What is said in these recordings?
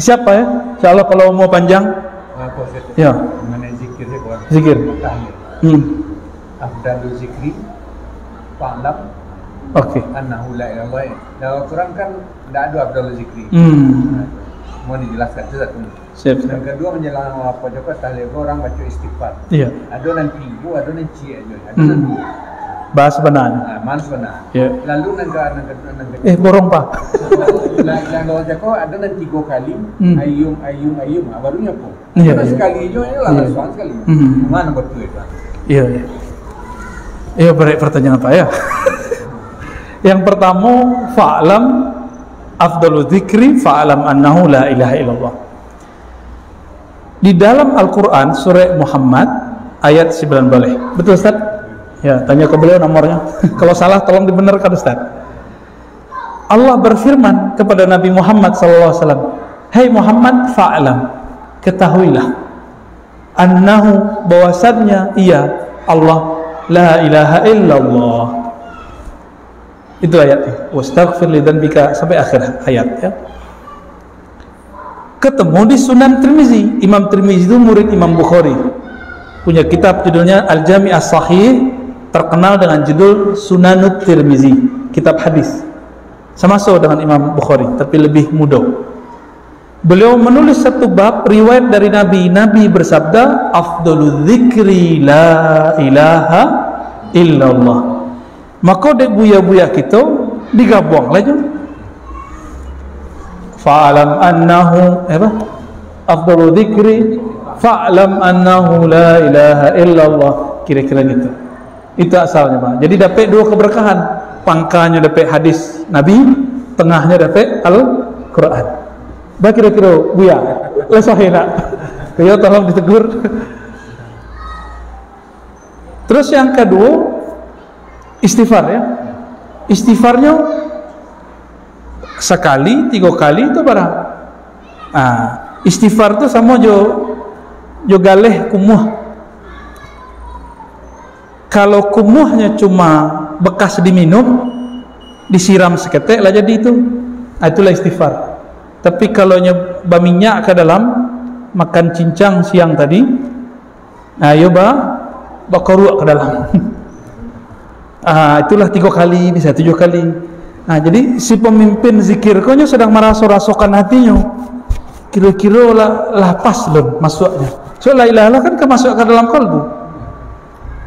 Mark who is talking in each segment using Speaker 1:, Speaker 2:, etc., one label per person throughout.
Speaker 1: Siapa ya? Insyaallah kalau mau panjang. Ya.
Speaker 2: Mengenai zikir saya kurang.
Speaker 1: Zikir.
Speaker 2: Afdalul zikri fa'lam.
Speaker 1: Oke.
Speaker 2: Annahu la ilaha illallah. Kalau kurang kan tidak ada afdalul zikri. Mau dijelaskan itu satu.
Speaker 1: Siap.
Speaker 2: Yang kedua menjelang apa juga tahlil orang baca istighfar.
Speaker 1: Iya.
Speaker 2: Ada nanti ibu, ada nanti aja. Ada nanti.
Speaker 1: Bahas benar.
Speaker 2: Mana sebenar.
Speaker 1: Ya.
Speaker 2: Lalu negara.
Speaker 1: Borong Pak.
Speaker 2: Yang lawan Joko ada nanti 3 kali. Ayum. Barunya po.
Speaker 1: Iya.
Speaker 2: Sekali aja ya lah soal sekali. Mana betul itu?
Speaker 1: Iya. Iya, beri pertanyaan apa ya? Yang pertama, fa'lam afdalu dzikri fa'lam annahu la ilaha illallah. Di dalam Al-Quran surah Muhammad ayat 9 boleh. Betul Ustaz? Ya, tanya ke beliau nomornya. Kalau salah tolong dibenarkan Ustaz. Allah berfirman kepada Nabi Muhammad SAW, "Hai Muhammad, fa'lam, ketahuilah annahu bahwasannya ia Allah la ilaha illallah." Itu ayatnya. Wastaghfir li dzanbika sampai akhir ayat ya. Ketemu di Sunan Tirmizi. Imam Tirmizi itu murid Imam Bukhari. Punya kitab judulnya Al-Jami' As-Sahih, terkenal dengan judul Sunanut Tirmizi, kitab hadis. Sama-sama dengan Imam Bukhari, tapi lebih mudah. Beliau menulis satu bab riwayat dari Nabi. Nabi bersabda, "Afdalul dzikri la ilaha illallah." Maka dek buya-buya kita digabung lagi. Fa'lam annahu afdalu dzikri fa'lam annahu la ilaha illallah, kira-kira gitu. Itu asalnya Pak. Jadi dapat 2 keberkahan. Pangkanya dapat hadis Nabi, tengahnya dapat Al-Quran. Bah kira-kira buya lesahih nak. Kaya tolong ditegur. Terus yang kedua, istighfar ya. Istighfarnya sekali, 3 kali itu barang. Istighfar itu sama jo galeh kumuh. Kalau kumuhnya cuma bekas diminum, disiram seketek lah jadi itu. Itulah istighfar. Tapi kalau nyoba minyak ke dalam, makan cincang siang tadi, ayo bakoruak ke dalam. Itulah 3 kali, bisa 7 kali. Jadi si pemimpin zikir konya sedang merasa-rasakan hatinya. Kira-kira lah pas belum masuknya. So la ilaha illallah kan kemasuk ke dalam kalbu.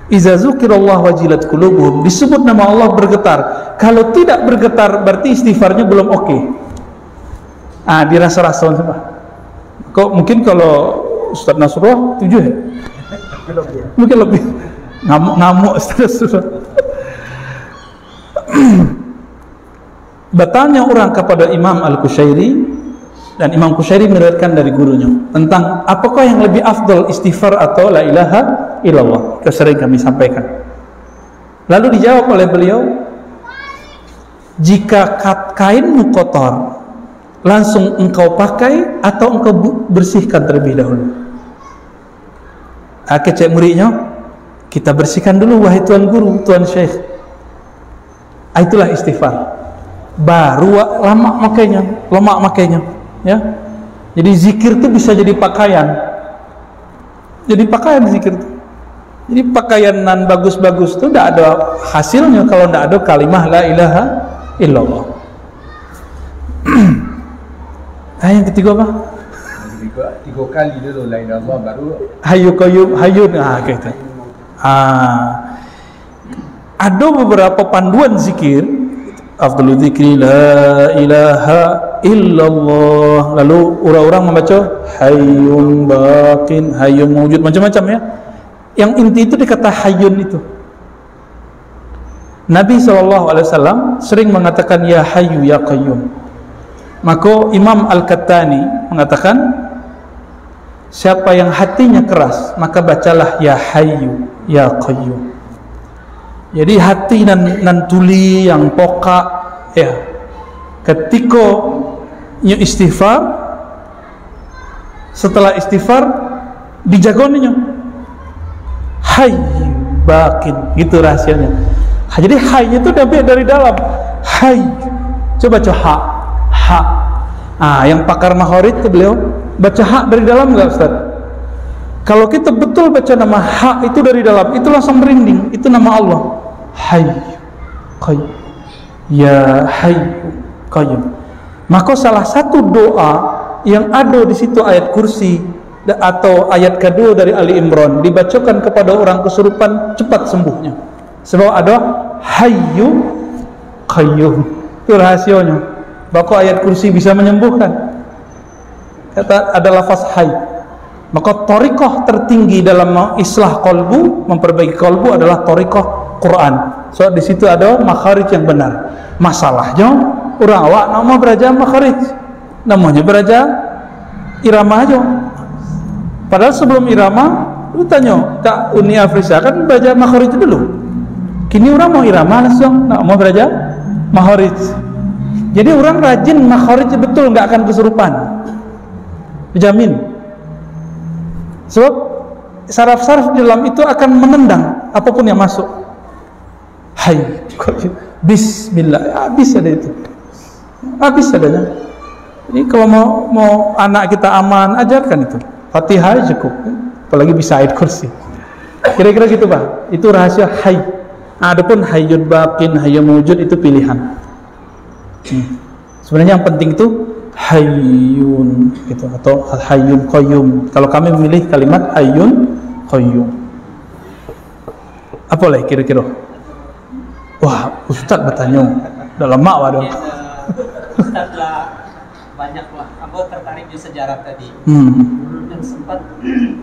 Speaker 1: Iza zukirallah wajilat qulubuhum, disebut nama Allah bergetar. Kalau tidak bergetar berarti istighfarnya belum oke. Dirasa-rasa apa? Kok mungkin kalau Ustaz Nasrullah 7 ya? Mungkin lebih. Ngamuk Ustaz Nasrullah. Bertanya orang kepada Imam Al-Qushairi, dan Imam Qushairi meriwayatkan dari gurunya tentang apakah yang lebih afdal, istighfar atau la ilaha illallah. Itu sering kami sampaikan. Lalu dijawab oleh beliau, jika kainmu kotor, langsung engkau pakai atau engkau bersihkan terlebih dahulu. Kecek muridnya, kita bersihkan dulu wahai tuan guru, tuan syekh. Itulah istighfar. Baru lemak makainya ya. Jadi zikir itu bisa jadi pakaian. Jadi pakaian zikir itu. Jadi pakaian nan bagus-bagus itu tidak ada hasilnya kalau tidak ada kalimah la ilaha illallah. Yang ketiga apa?
Speaker 2: Tiga kali dulu la ilaha illallah, baru
Speaker 1: hayyu qayyum hayyun. Gitu. Ada beberapa panduan zikir. Afdalul dzikri la ilaha illallah. Lalu orang-orang membaca hayyun baqin, hayyun mawjud, macam-macam ya. Yang inti itu dikata hayyun itu. Nabi SAW sering mengatakan ya hayyu ya qayyum. Maka Imam Al-Kattani mengatakan, siapa yang hatinya keras maka bacalah ya hayyu ya qayyum. Jadi hati nan tuli yang pokak ya, ketika istighfar, setelah istighfar dijagoninya hayy bakin, gitu rahasianya. Jadi hayy itu dari dalam hayy. Coba ha Yang pakar makhraj itu beliau baca ha dari dalam nggak Ustaz? Kalau kita betul baca nama ha itu dari dalam, itu langsung merinding. Itu nama Allah. Hayy Qayyum. Ya Hayy Qayyum. Maka salah satu doa yang ada di situ ayat kursi atau ayat kedua dari Ali Imran dibacakan kepada orang kesurupan cepat sembuhnya. Sebab ada Hayyu Qayyum. Itu rahasianya. Maka ayat kursi bisa menyembuhkan. Kata ada lafaz hayy. Maka thariqah tertinggi dalam islah qalbu, memperbaiki qalbu adalah thariqah Quran. So di situ ada makharij yang benar. Masalahnya orang awak nama beraja makharij, namanya beraja irama aja. Padahal sebelum irama, lu tanya Kak Uni Afrisa kan beraja makharij dulu. Kini orang mau irama langsung, mau beraja makharij. Jadi orang rajin makharij betul, nggak akan kesurupan, dijamin. Sebab saraf-saraf di dalam itu akan menendang apapun yang masuk. Hai, Bismillah, habis ada itu, habis adanya. Jadi kalau mau anak kita aman, ajarkan itu. Fatihah cukup, apalagi bisa ayat kursi. Kira-kira gitu Pak. Itu rahasia hayy. Adapun hayyun baqin, hayyun mawjud itu pilihan. Sebenarnya yang penting itu hayyun gitu, atau hayyun qayyum. Kalau kami memilih kalimat hayyun qayyum. Apa lagi kira-kira? Wah, Ustaz bertanya dalam mak waduh.
Speaker 3: Ustaz lah banyak lah. Aku tertarik di sejarah tadi. Dan sempat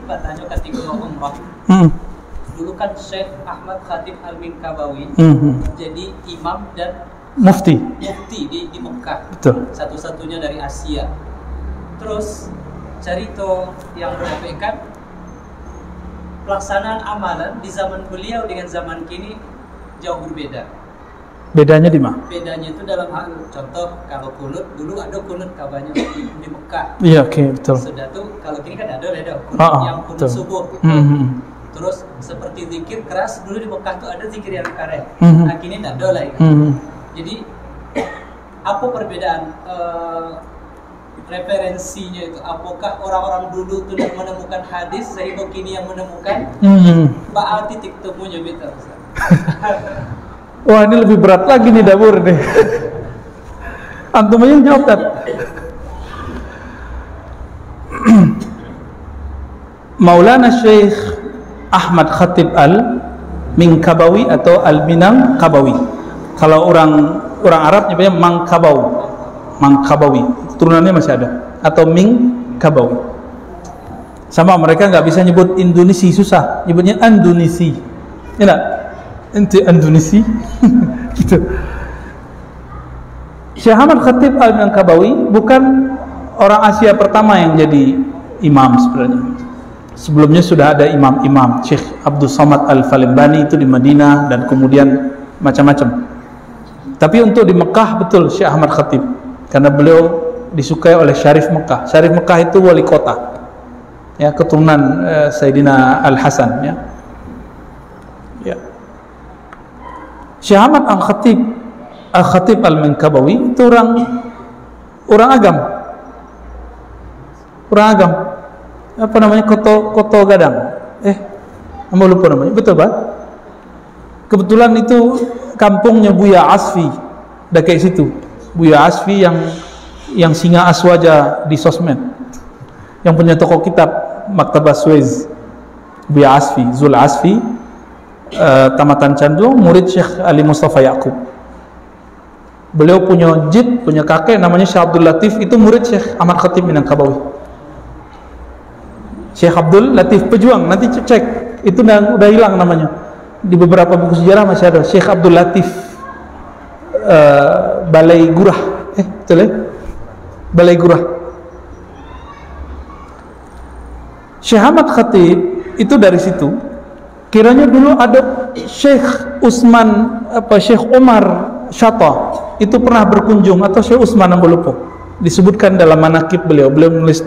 Speaker 3: bertanya ketika umrah. Dulu kan Syekh Ahmad Khatib Al-Minkabawi jadi imam dan mufti di Mekah. Betul. Satu-satunya dari Asia. Terus cerita yang menyampaikan pelaksanaan amalan di zaman beliau dengan zaman kini jauh berbeda.
Speaker 1: Bedanya di mana?
Speaker 3: Bedanya itu dalam hal contoh kalau kunut dulu ada kunut kabarnya di Mekah.
Speaker 1: Iya, oke, betul.
Speaker 3: Sudah tuh kalau kini kan ada kunut yang kunut subuh. Terus seperti zikir keras dulu di Mekah tuh ada zikir yang karet. Nah kini tidak ada lagi. Jadi apa perbedaan referensinya itu? Apakah orang-orang dulu tuh menemukan hadis sehingga kini yang menemukan? Pak titik temunya betul.
Speaker 1: Wah, ini lebih berat lagi nih dapur nih. Antum aja jawab kan. Maulana Syekh Ahmad Khatib Al-Minkabawi atau Al-Minangkabawi. Kalau orang Arab nyebutnya Mangkabawi. Turunannya masih ada. Atau Minkabawi. Sama mereka nggak bisa nyebut Indonesia, susah. Nyebutnya Andonisi. Ya enggak? Ente Indonesia. Gitu. Syekh Ahmad Khatib Al-Minangkabawi bukan orang Asia pertama yang jadi imam sebenarnya. Sebelumnya sudah ada imam-imam. Syekh Abdul Somad Al-Falimbani itu di Madinah dan kemudian macam-macam. Tapi untuk di Mekah betul Syekh Ahmad Khatib, karena beliau disukai oleh Syarif Mekah. Syarif Mekah itu wali kota, ya, keturunan Sayyidina Al-Hasan, ya. Syekh Ahmad Al-Khatib Al-Minkabawi itu orang agam. Apa namanya? Koto Gadang. Nama lupa namanya. Betul, Pak? Kebetulan itu kampungnya Buya Asfi. Udah kayak situ. Buya Asfi yang singa aswaja di sosmed. Yang punya toko kitab Maktabah Suez. Buya Asfi, Zul Asfi, Tamatan Candung, murid Syekh Ali Mustafa Yaqub. Beliau punya jid, punya kakek namanya Syekh Abdul Latif, itu murid Syekh Ahmad Khatib Minangkabawi. Syekh Abdul Latif Pejuang, nanti cek, itu udah hilang namanya. Di beberapa buku sejarah masih ada Syekh Abdul Latif Balai Gurah. Betul ya? Balai Gurah. Syekh Ahmad Khatib itu dari situ. Kiranya dulu ada Syekh Syekh Umar Syata itu pernah berkunjung, atau Syekh Utsman yang lupa, disebutkan dalam manaqib beliau menulis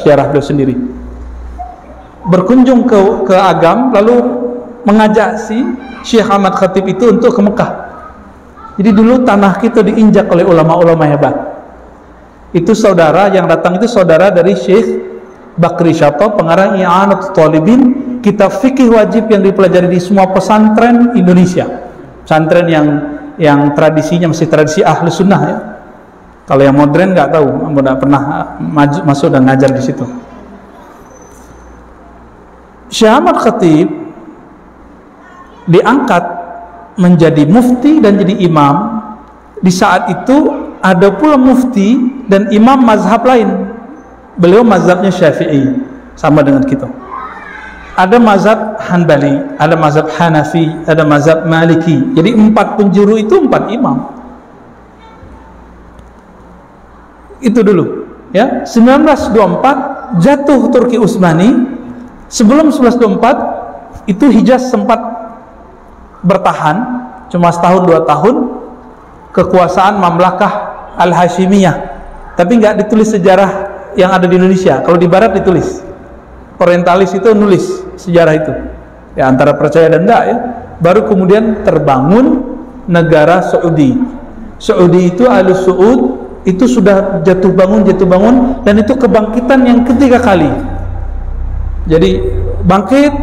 Speaker 1: sejarah beliau sendiri, berkunjung ke Agam lalu mengajak si Syekh Ahmad Khatib itu untuk ke Mekah. Jadi dulu tanah kita diinjak oleh ulama-ulama hebat. Itu saudara yang datang itu saudara dari Syekh Bakri Syato, pengarang I'anatul Talibin, kitab fikih wajib yang dipelajari di semua pesantren Indonesia. Pesantren yang tradisinya masih tradisi ahli sunnah ya. Kalau yang modern nggak tahu, tidak pernah masuk dan ngajar di situ. Syekh Ahmad Khatib diangkat menjadi mufti dan jadi imam. Di saat itu ada pula mufti dan imam mazhab lain. Beliau mazhabnya Syafi'i, sama dengan kita. Ada mazhab Hanbali, ada mazhab Hanafi, ada mazhab Maliki. Jadi 4 penjuru itu 4 imam. Itu dulu ya. 1924 jatuh Turki Utsmani. Sebelum 1924 itu Hijaz sempat bertahan cuma setahun 2 tahun, kekuasaan Mamlakah Al-Hashimiyah, tapi nggak ditulis sejarah yang ada di Indonesia. Kalau di Barat ditulis, orientalis itu nulis sejarah itu ya, antara percaya dan enggak ya. Baru kemudian terbangun negara Saudi. Saudi itu Al Saud itu sudah jatuh bangun dan itu kebangkitan yang ketiga kali. Jadi bangkit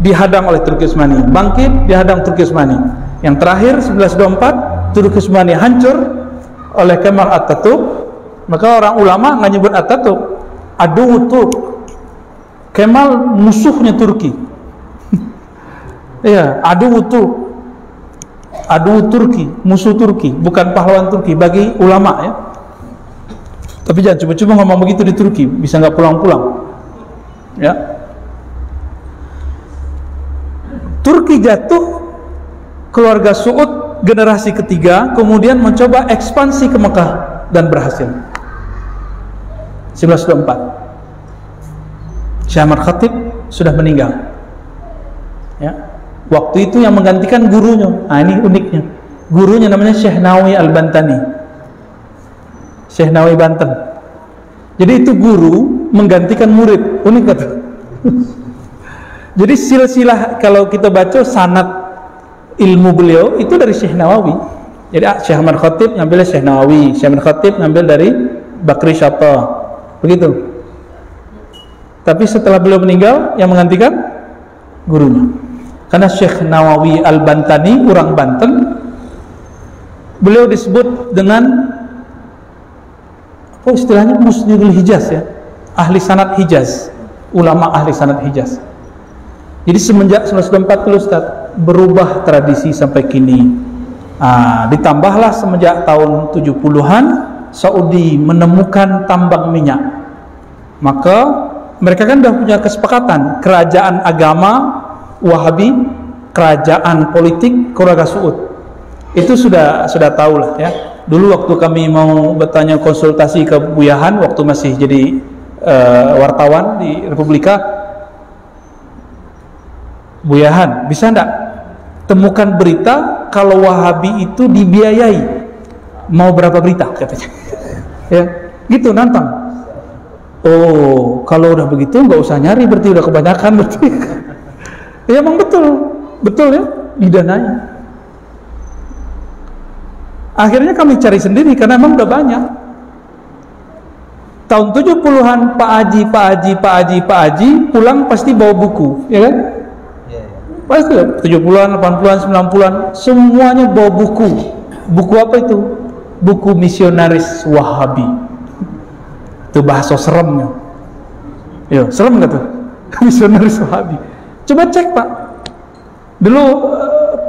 Speaker 1: dihadang oleh Turki Utsmani, bangkit dihadang Turki Utsmani. Yang terakhir 1924 Turki Utsmani hancur oleh Kemal Atatürk. Maka orang ulama nggak nyebut Atatürk, adu Turk. Kemal musuhnya Turki. Iya, adu Turk, adu Turki, musuh Turki, bukan pahlawan Turki bagi ulama ya. Tapi jangan coba-coba ngomong begitu di Turki, bisa nggak pulang-pulang ya. Turki jatuh, keluarga Saud generasi ketiga kemudian mencoba ekspansi ke Mekah dan berhasil. 1924 Syekh Ahmad Khatib sudah meninggal ya. Waktu itu yang menggantikan gurunya, nah ini uniknya, gurunya namanya Syekh Nawawi Al-Bantani, Syekh Nawawi Banten. Jadi itu guru menggantikan murid, unik kata. Jadi silsilah kalau kita baca sanad ilmu beliau itu dari Syekh Nawawi. Jadi Syekh Ahmad Khatib ngambil Syekh Nawawi, Syekh Ahmad Khatib ngambil dari Bakri Syato, begitu. Tapi setelah beliau meninggal, yang menggantikan gurunya. Karena Syekh Nawawi Al-Bantani orang Banten, beliau disebut dengan apa istilahnya, Musnidul Hijaz ya, ahli sanad Hijaz, ulama ahli sanad Hijaz. Jadi semenjak 1940 Ustaz, berubah tradisi sampai kini. Ditambahlah semenjak tahun 70-an Saudi menemukan tambang minyak. Maka mereka kan sudah punya kesepakatan, kerajaan agama Wahabi, kerajaan politik keluarga Saud. Itu sudah tahu lah ya. Dulu waktu kami mau bertanya konsultasi ke Buyahan waktu masih jadi wartawan di Republika, Buyahan, bisa enggak temukan berita kalau Wahabi itu dibiayai, mau berapa berita katanya ya, gitu nantang. Oh, kalau udah begitu nggak usah nyari, berarti udah kebanyakan berarti. Ya emang betul ya, didanai. Akhirnya kami cari sendiri karena emang udah banyak. Tahun 70-an Pak Haji pulang pasti bawa buku, ya kan? Pasti 70-an, 80-an, 90-an semuanya bawa buku. Buku apa itu? Buku misionaris Wahabi. Itu bahasa seremnya. Yo, serem nggak tuh? Misionaris Wahabi. Coba cek Pak. Dulu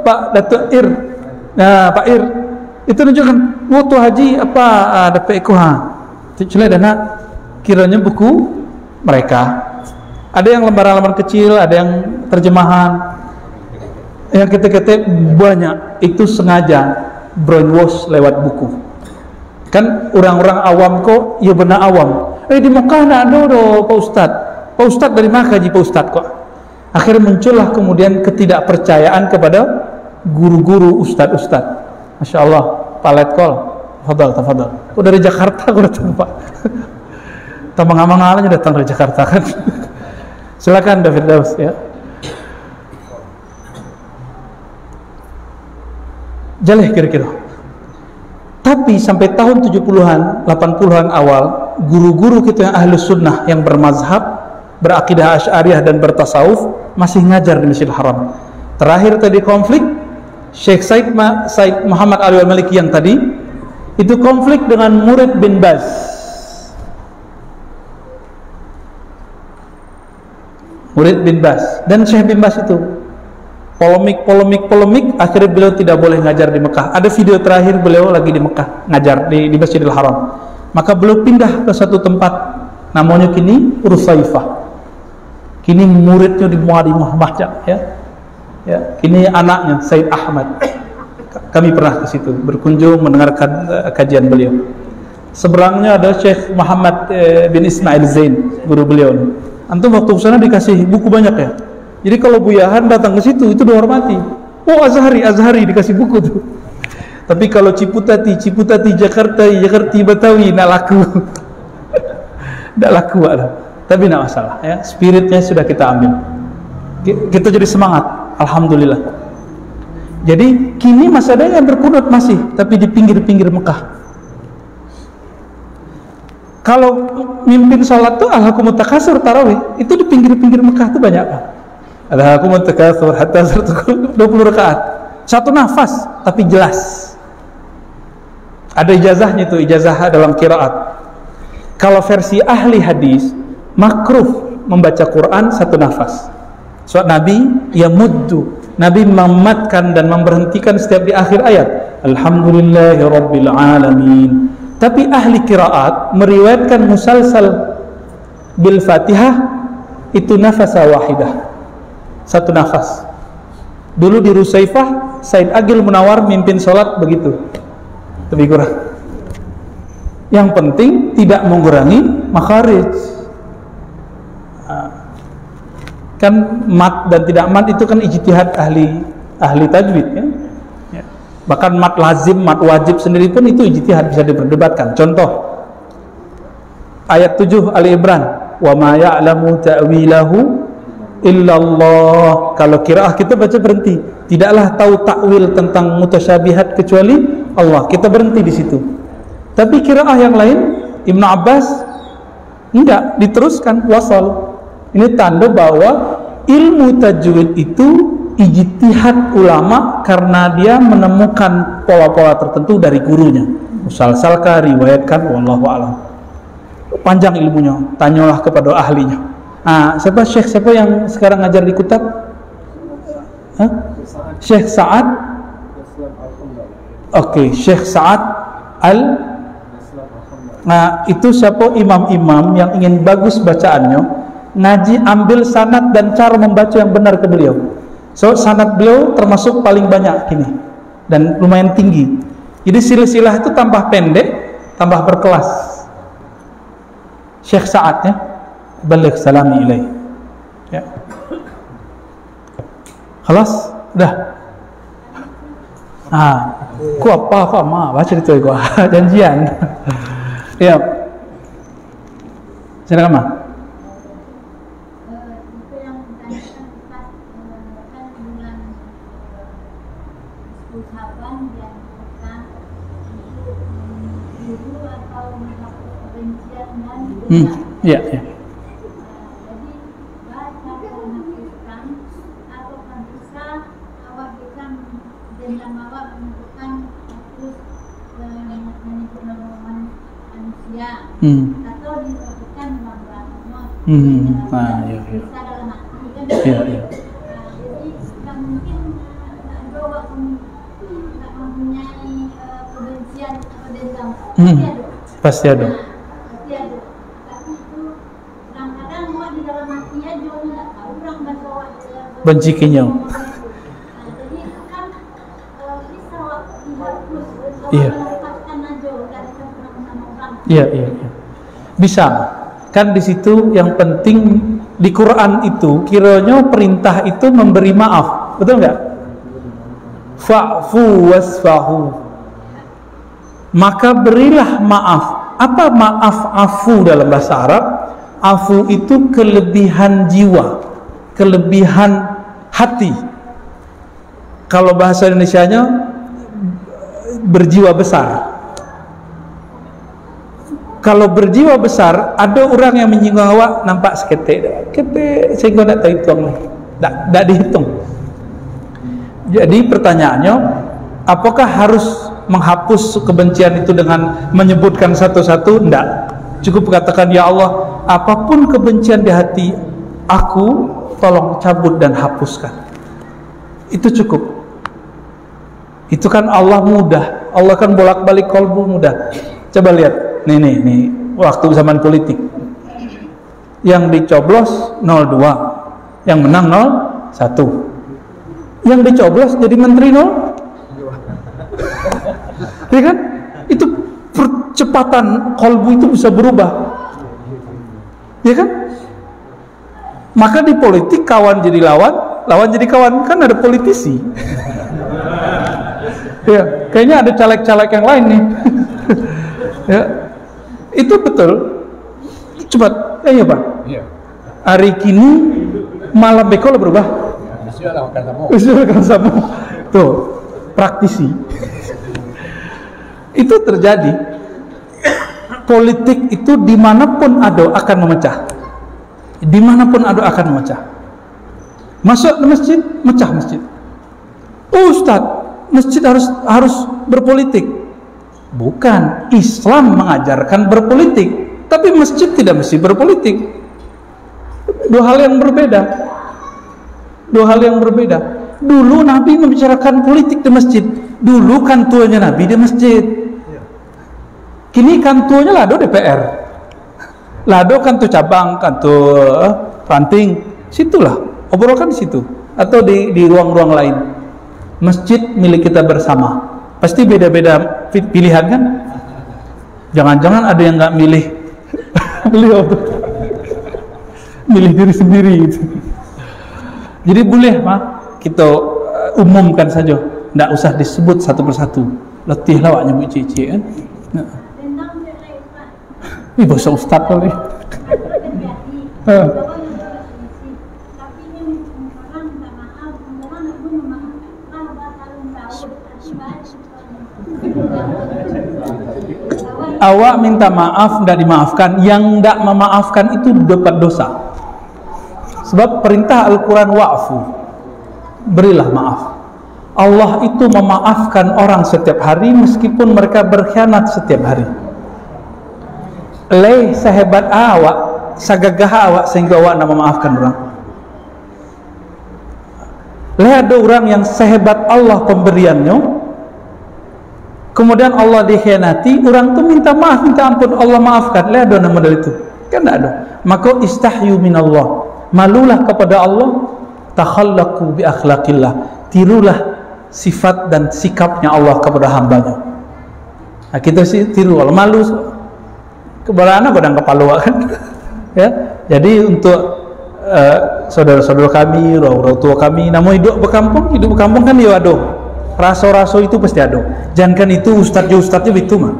Speaker 1: Pak Datuk Ir, nah Pak Ir itu nunjukkan waktu haji apa ada PEKO Cile dana kiranya buku mereka. Ada yang lembaran-lembaran kecil, ada yang terjemahan. Yang ketik-ketik banyak itu sengaja brainwash lewat buku. Kan orang-orang awam kok, ya benar awam. Di Mekah nak ada Pak Ustadz. Pak Ustadz dari mana kaji Pak Ustadz kok? Akhirnya muncullah kemudian ketidakpercayaan kepada guru-guru ustadz-ustadz. Masya Allah, Pak Letkol, tafadhal. Kok dari Jakarta kok datang Pak? Tamang-amangannya datang dari Jakarta kan? Silakan David Daus ya. Jaleh kira-kira. Tapi sampai tahun 70-an, 80-an awal, guru-guru kita yang ahli sunnah yang bermazhab, berakidah asy'ariyah dan bertasawuf masih ngajar di Masjidil Haram. Terakhir tadi konflik Syekh Said Muhammad Ali Al-Maliki yang tadi itu konflik dengan murid bin Baz. Murid bin Baz dan Syekh bin Baz itu polemik, akhirnya beliau tidak boleh ngajar di Mekah. Ada video terakhir beliau lagi di Mekah ngajar di Masjidil Haram. Maka beliau pindah ke satu tempat namanya kini Rusaifah. Kini muridnya di Muadi Muhammad ya. Kini anaknya Said Ahmad. Kami pernah ke situ berkunjung mendengarkan kajian beliau. Seberangnya ada Syekh Muhammad bin Ismail Zain, guru beliau. Antum waktu sana dikasih buku banyak ya. Jadi kalau Buyahan datang ke situ itu dihormati. Oh Azhari dikasih buku tuh. Tapi kalau Ciputati Jakarta Betawi nak laku. Tidak laku ada. Tapi tidak masalah ya. Spiritnya sudah kita ambil. Kita jadi semangat. Alhamdulillah. Jadi kini masih ada yang berkunut masih, tapi di pinggir-pinggir Mekah. Kalau mimpin sholat tuh alhaakumut takasur tarawih itu di pinggir-pinggir Mekah tuh banyak kan. Alhaakumut takasur hatta zurtumul 20 rakaat. Satu nafas tapi jelas. Ada ijazahnya itu, ijazah dalam qiraat. Kalau versi ahli hadis makruh membaca Quran satu nafas. Suat Nabi yamuddu, Nabi mematkan dan memberhentikan setiap di akhir ayat. Alhamdulillahirabbil alamin. Tapi ahli qiraat meriwayatkan musalsal bil Fatihah itu nafasa wahidah. Satu nafas. Dulu di Rusaifah Said Agil Munawar mimpin sholat begitu. Lebih kurang. Yang penting tidak mengurangi makharij. Kan mat dan tidak mat itu kan ijtihad ahli tajwid kan. Ya. Bahkan mat lazim, mat wajib sendiri pun itu ijtihad, bisa diperdebatkan. Contoh ayat 7 Ali Imran, wa ma ya'lamu ta'wilahu illallah. Kalau qiraah kita baca berhenti, tidaklah tahu takwil tentang mutasyabihat kecuali Allah. Kita berhenti di situ. Tapi qiraah yang lain Ibnu Abbas enggak, diteruskan wasal. Ini tanda bahwa ilmu tajwid itu ijtihad ulama karena dia menemukan pola-pola tertentu dari gurunya. Musalsalkan, riwayatkan, wallahu a'lam. Panjang ilmunya, tanyalah kepada ahlinya. Siapa yang sekarang ngajar di Kutab? Syekh Sa'ad. Oke, Syekh Sa'ad itu siapa imam-imam yang ingin bagus bacaannya, ngaji ambil sanad dan cara membaca yang benar ke beliau. So sanad beliau termasuk paling banyak kini dan lumayan tinggi. Jadi silsilah itu tambah pendek, tambah berkelas. Syekh Sa'ad ya. Baligh salami ilaih. Ya. Khalas? Udah. Ku apa baca itu gua janjian. Ya. Silakan Ma. Ya.
Speaker 4: Jadi baca menakutkan atau bisa awak bisa dendam awak menentukan terus menyebut nama manusia atau dilakukan dalam
Speaker 1: ya.
Speaker 4: Bisa dalam arti kan.
Speaker 1: Ya.
Speaker 4: Jadi tidak mungkin ada awak tidak mempunyai kebencian atau dendam.
Speaker 1: Pasti ada. Benci kenyang. Iya. Bisa. Kan di situ yang penting di Quran itu kiranya perintah itu memberi maaf, betul nggak? Fa'fu wasfahu. Maka berilah maaf. Apa maaf afu dalam bahasa Arab? Afu itu kelebihan jiwa, kelebihan hati. Kalau bahasa Indonesianya berjiwa besar. kalau berjiwa besar, ada orang yang menyinggung awak nampak seketik, ketik sehingga tak terhitung, tak dihitung. Jadi pertanyaannya, apakah harus menghapus kebencian itu dengan menyebutkan satu-satu? Tidak. Cukup katakan, ya Allah, apapun kebencian di hati aku, tolong cabut dan hapuskan. Itu cukup. Itu kan Allah mudah. Allah kan bolak-balik kolbu mudah. Coba lihat, nih waktu zaman politik. Yang dicoblos 02, yang menang 01. Yang dicoblos jadi menteri 0. Ya kan? Itu percepatan kolbu itu bisa berubah. Ya kan? Maka di politik kawan jadi lawan, lawan jadi kawan, kan ada politisi. Ya, kayaknya ada caleg-caleg yang lain nih. Ya, itu betul. Cepat, iya Pak.
Speaker 2: Iya.
Speaker 1: Hari kini malam bekol berubah. Usul sama. Tuh, praktisi. Itu terjadi. Politik itu dimanapun ada akan memecah. Dimanapun ada akan memecah. Masuk ke masjid, mecah masjid. Ustadz, masjid harus berpolitik. Bukan, Islam mengajarkan berpolitik, tapi masjid tidak mesti berpolitik. Dua hal yang berbeda. Dua hal yang berbeda. Dulu Nabi membicarakan politik di masjid. Dulu kan tuanya Nabi di masjid. Kini kan tuanya lado DPR. Lado kan tuh cabang, kan tuh ranting. Situlah, obrolan di situ atau di ruang-ruang lain. Masjid milik kita bersama. Pasti beda-beda pilihan kan? Jangan-jangan ada yang nggak milih beliau tuh. Milih diri sendiri gitu. Jadi boleh mah kita umumkan saja, tidak usah disebut satu persatu. Letih lah nyebut cici kan. Nah. Ini bahasa ustaz kali. Awak minta maaf, tidak dimaafkan. Yang tidak memaafkan itu dapat dosa. Sebab perintah Al-Quran wa'fu, berilah maaf. Allah itu memaafkan orang setiap hari meskipun mereka berkhianat setiap hari. Leh sehebat awak, sagagah awak sehingga awak nak memaafkan orang. Leh ada orang yang sehebat Allah pemberiannya, kemudian Allah dikhianati, orang itu minta maaf, minta ampun, Allah maafkan. Leh ada nama dari itu? Kan tidak ada. Maka istahyu minallah, malulah kepada Allah, takhallaqu bi akhlaqillah, tirulah sifat dan sikapnya Allah kepada hambanya. Nah, kita sih tiru, kalau malu kepada anak godang kepala kan. Ya, jadi untuk saudara-saudara kami, orang tua kami, namun hidup berkampung kan ya ada. Raso-raso itu pasti ada. Jangan kan itu ustadznya itu mah.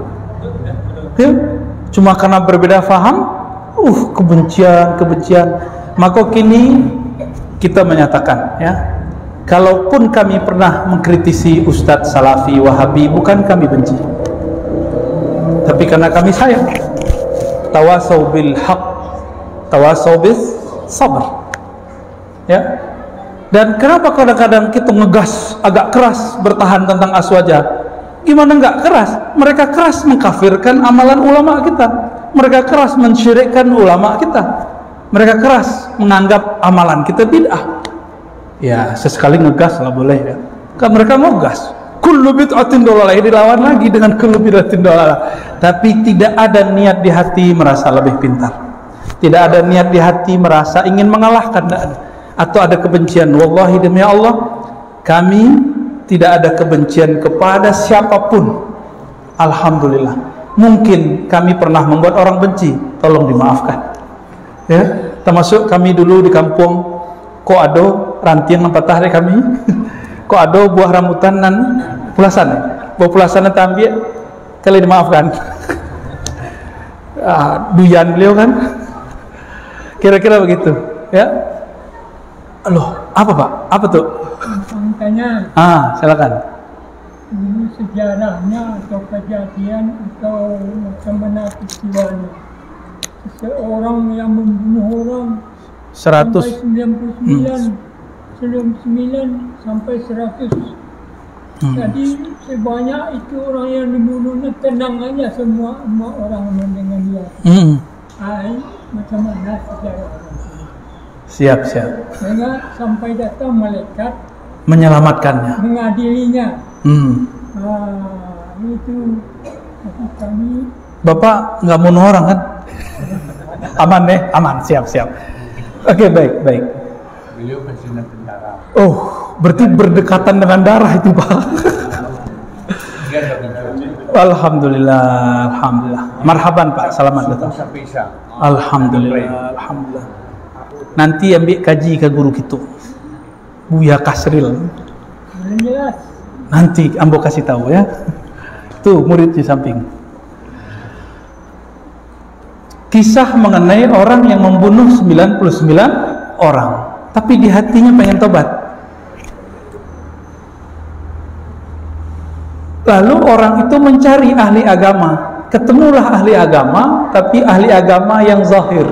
Speaker 1: Ya, cuma karena berbeda faham, kebencian. Maka kini kita menyatakan, ya, kalaupun kami pernah mengkritisi Ustadz Salafi Wahabi, bukan kami benci, tapi karena kami sayang. Tawasau bil haq, tawasau bis sabar. Ya. Dan kenapa kadang-kadang kita ngegas agak keras bertahan tentang aswaja? Gimana nggak keras? Mereka keras mengkafirkan amalan ulama kita. Mereka keras mensyirikkan ulama kita. Mereka keras menganggap amalan kita bid'ah. Ya, sesekali ngegas lah boleh ya. Kan mereka ngegas. Kullu bid'atin dolalah, dilawan lagi dengan kullu bid'atin dolalah. Tapi tidak ada niat di hati merasa lebih pintar. Tidak ada niat di hati merasa ingin mengalahkan, atau ada kebencian. Wallahi demi Allah, kami tidak ada kebencian kepada siapapun. Alhamdulillah. Mungkin kami pernah membuat orang benci, tolong dimaafkan. Ya, termasuk kami dulu di kampung, kok ada rantiang patah dari kami, kok ada buah rambutan nan pulasan, buah pulasan nanti ambil, kali dimaafkan. Duyan beliau kan, kira-kira begitu, ya. Loh, apa Pak? Apa tuh?
Speaker 5: Makanya.
Speaker 1: Silakan.
Speaker 5: ini sejarahnya atau kejadian atau macam mana peristiwanya. Seseorang yang membunuh orang
Speaker 1: 100.
Speaker 5: sampai 99, 99 sampai 100. Jadi sebanyak itu orang yang dibunuhnya, tenang aja semua orang dengan dia. Macam mana sejarah orang?
Speaker 1: Siap.
Speaker 5: Sehingga sampai datang malaikat
Speaker 1: Menyelamatkannya.
Speaker 5: mengadilinya. Itu jadi kami.
Speaker 1: Bapak nggak bunuh orang kan? Aman deh, aman. Siap. Oke, baik.
Speaker 2: Beliau pensiunan tentara.
Speaker 1: Oh, berarti berdekatan dengan darah itu, Pak.
Speaker 2: Dia ada bincang.
Speaker 1: Alhamdulillah. Marhaban Pak, selamat datang.
Speaker 2: Sampai Isya.
Speaker 1: Alhamdulillah. Nanti ambil kaji ke guru kita, Buya Kasril.
Speaker 5: Jelas.
Speaker 1: Nanti ambo kasih tahu ya. Tuh murid di samping. Kisah mengenai orang yang membunuh 99 orang, tapi di hatinya pengen tobat. Lalu orang itu mencari ahli agama. Ketemulah ahli agama, tapi ahli agama yang zahir,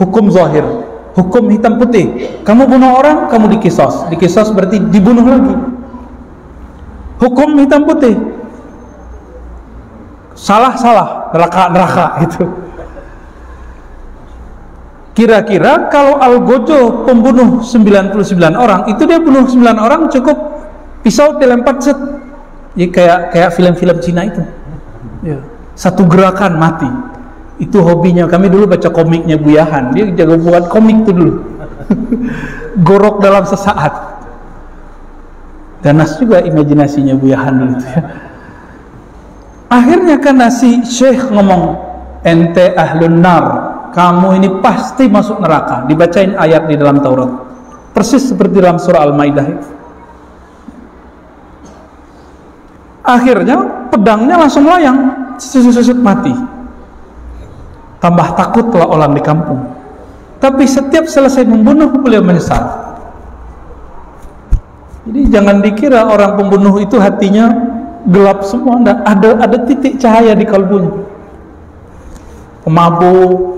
Speaker 1: hukum zahir, hukum hitam putih. Kamu bunuh orang, kamu dikisos. Dikisos berarti dibunuh lagi. Hukum hitam putih. Salah, neraka gitu. Kira-kira kalau Algojo pembunuh 99 orang, itu dia bunuh 9 orang cukup pisau dilempar set. Ya, kayak film-film Cina itu. Ya. Satu gerakan mati. Itu hobinya. Kami dulu baca komiknya Buyahan. Dia jago buat komik itu dulu. Gorok dalam sesaat. Ganas juga imajinasinya Buyahan dulu ya. Akhirnya karena si Syekh ngomong, ente ahlun nar, kamu ini pasti masuk neraka. Dibacain ayat di dalam Taurat, persis seperti dalam surah Al-Maidah itu. Akhirnya pedangnya langsung layang, susut mati. Tambah takutlah orang di kampung. Tapi setiap selesai membunuh, beliau menyesal. Jadi jangan dikira orang pembunuh itu hatinya gelap semua. Ada titik cahaya di kalbunya. Pemabuk,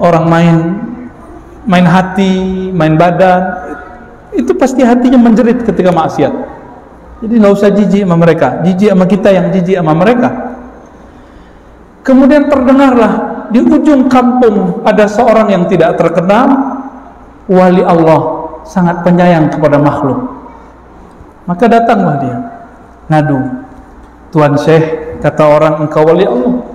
Speaker 1: orang main hati, main badan, itu pasti hatinya menjerit ketika maksiat. Jadi nggak usah jijik sama mereka, jijik sama kita yang jijik sama mereka. Kemudian terdengarlah di ujung kampung ada seorang yang tidak terkenal, wali Allah, sangat penyayang kepada makhluk. Maka datanglah dia ngadu, Tuan Syekh, kata orang, engkau wali Allah,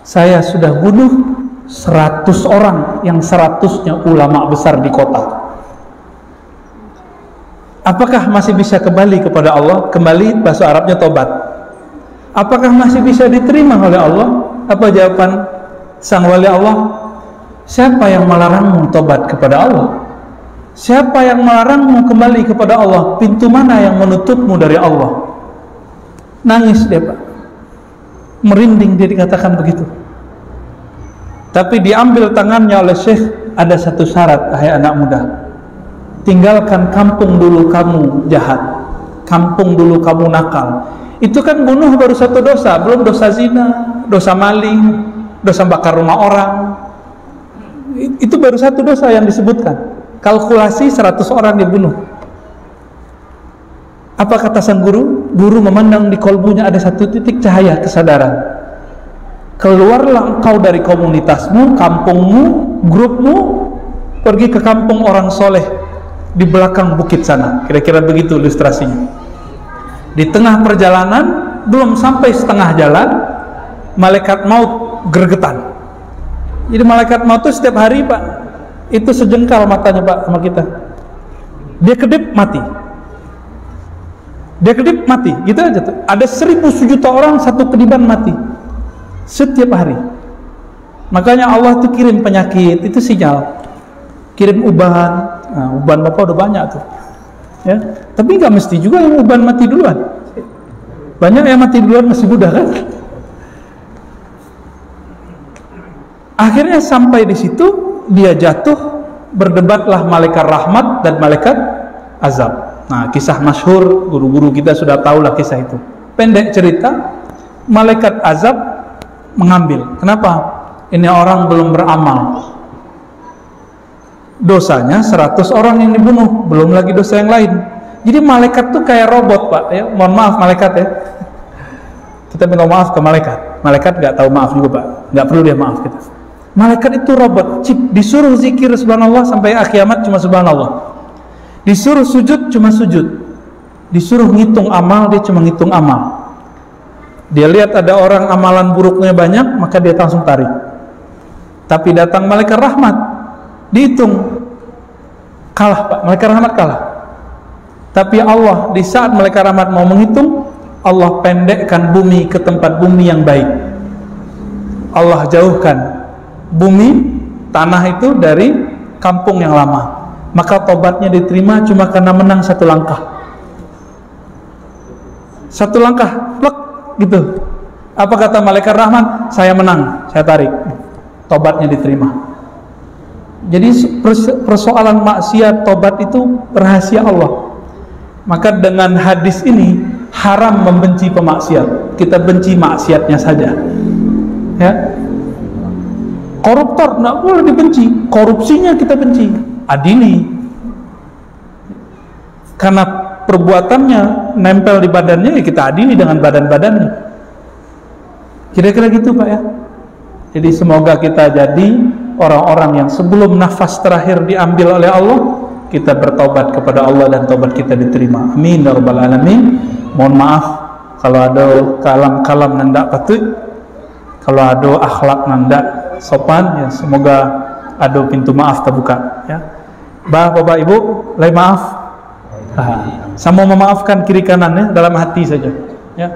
Speaker 1: saya sudah bunuh 100 orang, yang 100-nya ulama besar di kota. Apakah masih bisa kembali kepada Allah? Kembali bahasa Arabnya tobat. Apakah masih bisa diterima oleh Allah? Apa jawaban sang wali Allah? Siapa yang melarangmu tobat kepada Allah? Siapa yang melarangmu kembali kepada Allah? Pintu mana yang menutupmu dari Allah? Nangis dia, Pak. Merinding dia dikatakan begitu. Tapi diambil tangannya oleh Syekh, ada satu syarat, hai anak muda. Tinggalkan kampung dulu kamu jahat, kampung dulu kamu nakal. Itu kan bunuh baru satu dosa, belum dosa zina, dosa maling, dosa bakar rumah orang. Itu baru satu dosa yang disebutkan. Kalkulasi 100 orang dibunuh. Apa kata sang guru? Guru memandang di kolbunya ada satu titik cahaya kesadaran. Keluarlah engkau dari komunitasmu, kampungmu, grupmu, pergi ke kampung orang soleh di belakang bukit sana. Kira-kira begitu ilustrasinya. Di tengah perjalanan, belum sampai setengah jalan, malaikat maut gregetan. Jadi malaikat maut itu setiap hari, Pak, itu sejengkal matanya, Pak, sama kita. Dia kedip mati. Dia kedip mati, gitu aja tuh. Ada 1000 sejuta orang satu kediban mati setiap hari. Makanya Allah tuh kirim penyakit, itu sinyal. Kirim uban. Nah, uban Bapak udah banyak tuh, ya. Tapi nggak mesti juga yang uban mati duluan. Banyak yang mati duluan masih muda kan. Akhirnya sampai di situ dia jatuh, berdebatlah malaikat rahmat dan malaikat azab. Nah, kisah masyhur, guru-guru kita sudah tahu lah kisah itu. Pendek cerita, malaikat azab mengambil. Kenapa? Ini orang belum beramal. Dosanya 100 orang yang dibunuh, belum lagi dosa yang lain. Jadi malaikat tuh kayak robot, Pak. Ya, mohon maaf malaikat ya. Kita minta maaf ke malaikat. Malaikat nggak tahu maaf juga, Pak. Nggak perlu dia maaf kita. Malaikat itu robot, chip. Disuruh zikir subhanallah sampai kiamat cuma subhanallah. Disuruh sujud cuma sujud. Disuruh ngitung amal, dia cuma ngitung amal. Dia lihat ada orang amalan buruknya banyak, maka dia langsung tarik. Tapi datang malaikat rahmat, dihitung, kalah Pak, malaikat rahmat kalah. Tapi Allah di saat malaikat rahmat mau menghitung, Allah pendekkan bumi ke tempat bumi yang baik. Allah jauhkan bumi, tanah itu dari kampung yang lama. Maka tobatnya diterima cuma karena menang 1 langkah. 1 langkah, plek, gitu. Apa kata malaikat rahmat? Saya menang, saya tarik. Tobatnya diterima. Jadi persoalan maksiat, tobat itu rahasia Allah. Maka dengan hadis ini haram membenci pemaksiat. Kita benci maksiatnya saja. Ya. Koruptor nggak boleh dibenci, korupsinya kita benci. Adili, karena perbuatannya nempel di badannya, ya kita adili dengan badan-badannya. Kira-kira gitu Pak ya. Jadi semoga kita jadi orang-orang yang sebelum nafas terakhir diambil oleh Allah, kita bertobat kepada Allah dan tobat kita diterima. Amin ya rabbal alamin. Mohon maaf kalau ada kalam-kalam nanda patut, kalau ada akhlak nanda sopan, ya semoga ada pintu maaf terbuka ya. Bapak Ibu, lain maaf. Sama memaafkan kiri kanannya dalam hati saja ya.